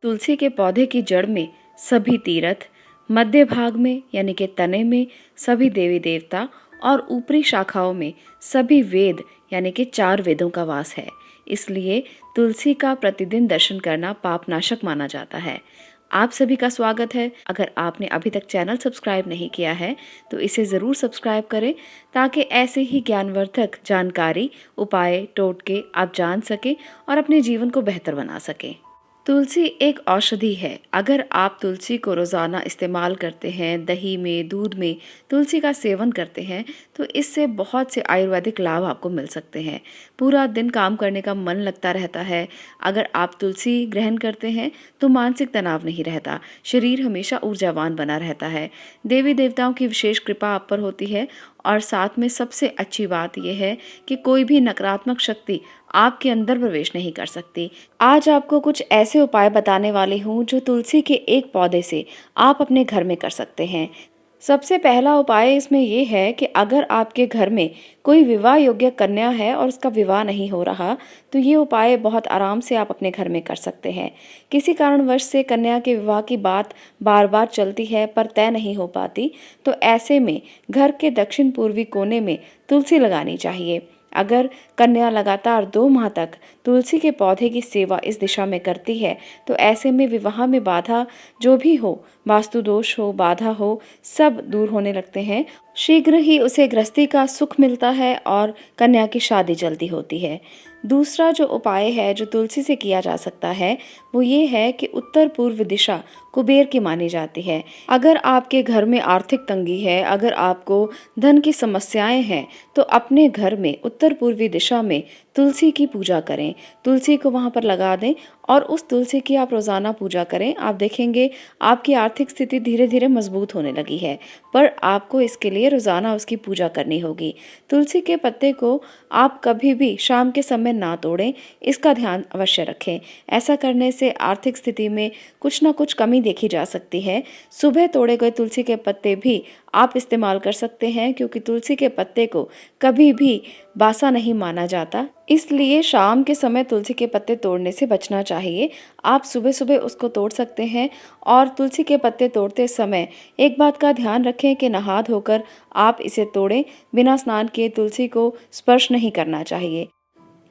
तुलसी के पौधे की जड़ में सभी तीर्थ, मध्य भाग में यानी कि तने में सभी देवी देवता और ऊपरी शाखाओं में सभी वेद यानी कि 4 वेदों का वास है। इसलिए तुलसी का प्रतिदिन दर्शन करना पापनाशक माना जाता है। आप सभी का स्वागत है। अगर आपने अभी तक चैनल सब्सक्राइब नहीं किया है तो इसे ज़रूर सब्सक्राइब करें ताकि ऐसे ही ज्ञानवर्धक जानकारी, उपाय, टोटके आप जान सकें और अपने जीवन को बेहतर बना सकें। तुलसी एक औषधि है। अगर आप तुलसी को रोज़ाना इस्तेमाल करते हैं, दही में, दूध में तुलसी का सेवन करते हैं तो इससे बहुत से आयुर्वेदिक लाभ आपको मिल सकते हैं। पूरा दिन काम करने का मन लगता रहता है। अगर आप तुलसी ग्रहण करते हैं तो मानसिक तनाव नहीं रहता, शरीर हमेशा ऊर्जावान बना रहता है। देवी देवताओं की विशेष कृपा आप पर होती है और साथ में सबसे अच्छी बात यह है कि कोई भी नकारात्मक शक्ति आपके अंदर प्रवेश नहीं कर सकती। आज आपको कुछ ऐसे उपाय बताने वाली हूँ जो तुलसी के एक पौधे से आप अपने घर में कर सकते हैं। सबसे पहला उपाय इसमें यह है कि अगर आपके घर में कोई विवाह योग्य कन्या है और उसका विवाह नहीं हो रहा तो ये उपाय बहुत आराम से आप अपने घर में कर सकते हैं। किसी कारणवश से कन्या के विवाह की बात बार बार चलती है पर तय नहीं हो पाती तो ऐसे में घर के दक्षिण पूर्वी कोने में तुलसी लगानी चाहिए। अगर कन्या लगातार 2 माह तक तुलसी के पौधे की सेवा इस दिशा में करती है तो ऐसे में विवाह में बाधा जो भी हो, वास्तु दोष हो, बाधा हो, सब दूर होने लगते हैं। शीघ्र ही उसे गृहस्थी का सुख मिलता है और कन्या की शादी जल्दी होती है। दूसरा जो उपाय है जो तुलसी से किया जा सकता है वो ये है कि उत्तर पूर्व दिशा कुबेर की मानी जाती है। अगर आपके घर में आर्थिक तंगी है, अगर आपको धन की समस्याएं हैं तो अपने घर में उत्तर पूर्वी दिशा में तुलसी की पूजा करें। तुलसी को वहां पर लगा दें और उस तुलसी की आप रोजाना पूजा करें। आप देखेंगे आपकी आर्थिक स्थिति धीरे धीरे मजबूत होने लगी है, पर आपको इसके लिए रोजाना उसकी पूजा करनी होगी। तुलसी के पत्ते को आप कभी भी शाम के समय ना तोड़ें, इसका ध्यान अवश्य रखें। ऐसा करने से आर्थिक स्थिति में कुछ ना कुछ कमी देखी जा सकती है। सुबह तोड़े गए तुलसी के पत्ते भी आप इस्तेमाल कर सकते हैं क्योंकि तुलसी के पत्ते को कभी भी बासा नहीं माना जाता, इसलिए शाम के समय तुलसी के पत्ते तोड़ने से बचना चाहिए। आप सुबह सुबह उसको तोड़ सकते हैं और तुलसी के पत्ते तोड़ते समय एक बात का ध्यान रखें कि नहा धोकर आप इसे तोड़ें। बिना स्नान किए तुलसी को स्पर्श नहीं करना चाहिए।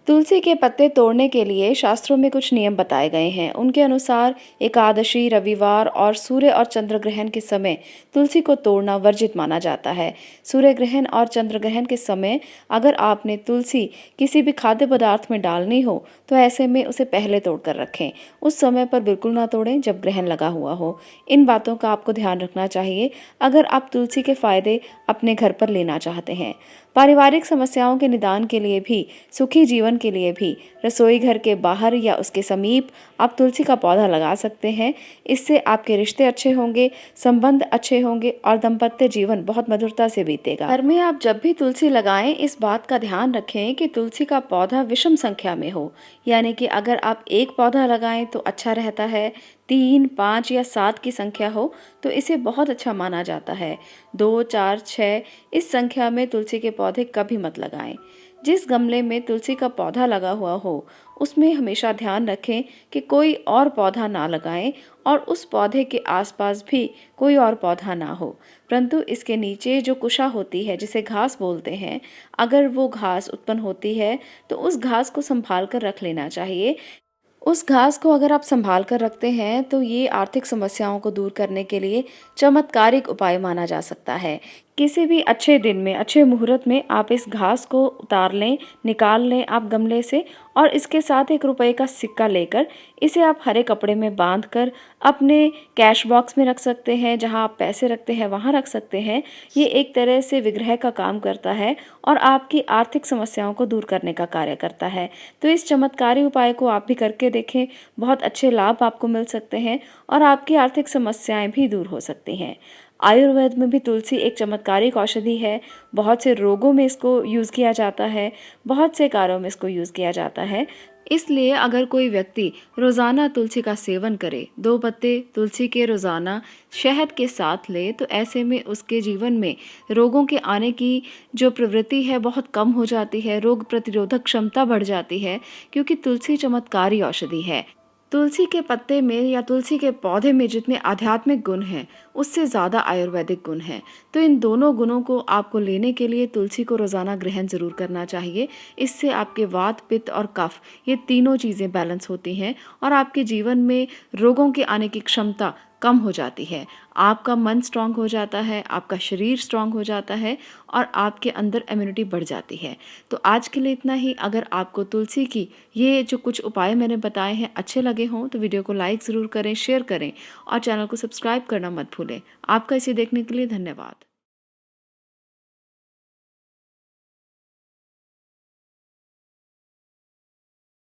तुलसी के पत्ते तोड़ने के लिए शास्त्रों में कुछ नियम बताए गए हैं। उनके अनुसार एकादशी, रविवार और सूर्य और चंद्र ग्रहण के समय तुलसी को तोड़ना वर्जित माना जाता है। सूर्य ग्रहण और चंद्र ग्रहण के समय अगर आपने तुलसी किसी भी खाद्य पदार्थ में डालनी हो तो ऐसे में उसे पहले तोड़कर रखें। उस समय पर बिल्कुल ना तोड़ें जब ग्रहण लगा हुआ हो। इन बातों का आपको ध्यान रखना चाहिए अगर आप तुलसी के फायदे अपने घर पर लेना चाहते हैं। पारिवारिक समस्याओं के निदान के लिए भी, सुखी जीवन के लिए भी रसोई घर के बाहर या उसके समीप आप तुलसी का पौधा लगा सकते हैं। इससे आपके रिश्ते अच्छे होंगे, संबंध अच्छे होंगे और दाम्पत्य जीवन बहुत मधुरता से बीतेगा। घर में आप जब भी तुलसी लगाएं इस बात का ध्यान रखें कि तुलसी का पौधा विषम संख्या में हो, यानी कि अगर आप एक पौधा लगाएं तो अच्छा रहता है, 3, 5 या 7 की संख्या हो तो इसे बहुत अच्छा माना जाता है। 2, 4, 6 इस संख्या में तुलसी के पौधे कभी मत लगाएं। जिस गमले में तुलसी का पौधा लगा हुआ हो उसमें हमेशा ध्यान रखें कि कोई और पौधा ना लगाएं और उस पौधे के आसपास भी कोई और पौधा ना हो, परंतु इसके नीचे जो कुशा होती है जिसे घास बोलते हैं, अगर वो घास उत्पन्न होती है तो उस घास को संभाल कर रख लेना चाहिए। उस घास को अगर आप संभाल कर रखते हैं तो ये आर्थिक समस्याओं को दूर करने के लिए चमत्कारिक उपाय माना जा सकता है। किसी भी अच्छे दिन में, अच्छे मुहूर्त में आप इस घास को उतार लें, निकाल लें आप गमले से और इसके साथ 1 रुपए का सिक्का लेकर इसे आप हरे कपड़े में बांधकर अपने कैश बॉक्स में रख सकते हैं। जहां आप पैसे रखते हैं वहां रख सकते हैं। ये एक तरह से विग्रह का काम करता है और आपकी आर्थिक समस्याओं को दूर करने का कार्य करता है। तो इस चमत्कारी उपाय को आप भी करके देखें, बहुत अच्छे लाभ आपको मिल सकते हैं और आपकी आर्थिक समस्याएं भी दूर हो सकती हैं। आयुर्वेद में भी तुलसी एक चमत्कारिक औषधि है। बहुत से रोगों में इसको यूज़ किया जाता है, बहुत से कार्यों में इसको यूज़ किया जाता है। इसलिए अगर कोई व्यक्ति रोज़ाना तुलसी का सेवन करे, 2 पत्ते तुलसी के रोज़ाना शहद के साथ ले, तो ऐसे में उसके जीवन में रोगों के आने की जो प्रवृत्ति है बहुत कम हो जाती है, रोग प्रतिरोधक क्षमता बढ़ जाती है क्योंकि तुलसी चमत्कारी औषधि है। तुलसी के पत्ते में या तुलसी के पौधे में जितने आध्यात्मिक गुण हैं, उससे ज़्यादा आयुर्वेदिक गुण हैं। तो इन दोनों गुणों को आपको लेने के लिए तुलसी को रोज़ाना ग्रहण ज़रूर करना चाहिए। इससे आपके वात, पित्त और कफ ये तीनों चीज़ें बैलेंस होती हैं और आपके जीवन में रोगों के आने की क्षमता कम हो जाती है। आपका मन स्ट्रांग हो जाता है, आपका शरीर स्ट्रांग हो जाता है और आपके अंदर इम्यूनिटी बढ़ जाती है। तो आज के लिए इतना ही। अगर आपको तुलसी की ये जो कुछ उपाय मैंने बताए हैं अच्छे लगे हों तो वीडियो को लाइक ज़रूर करें, शेयर करें और चैनल को सब्सक्राइब करना मत भूलें। आपका इसे देखने के लिए धन्यवाद।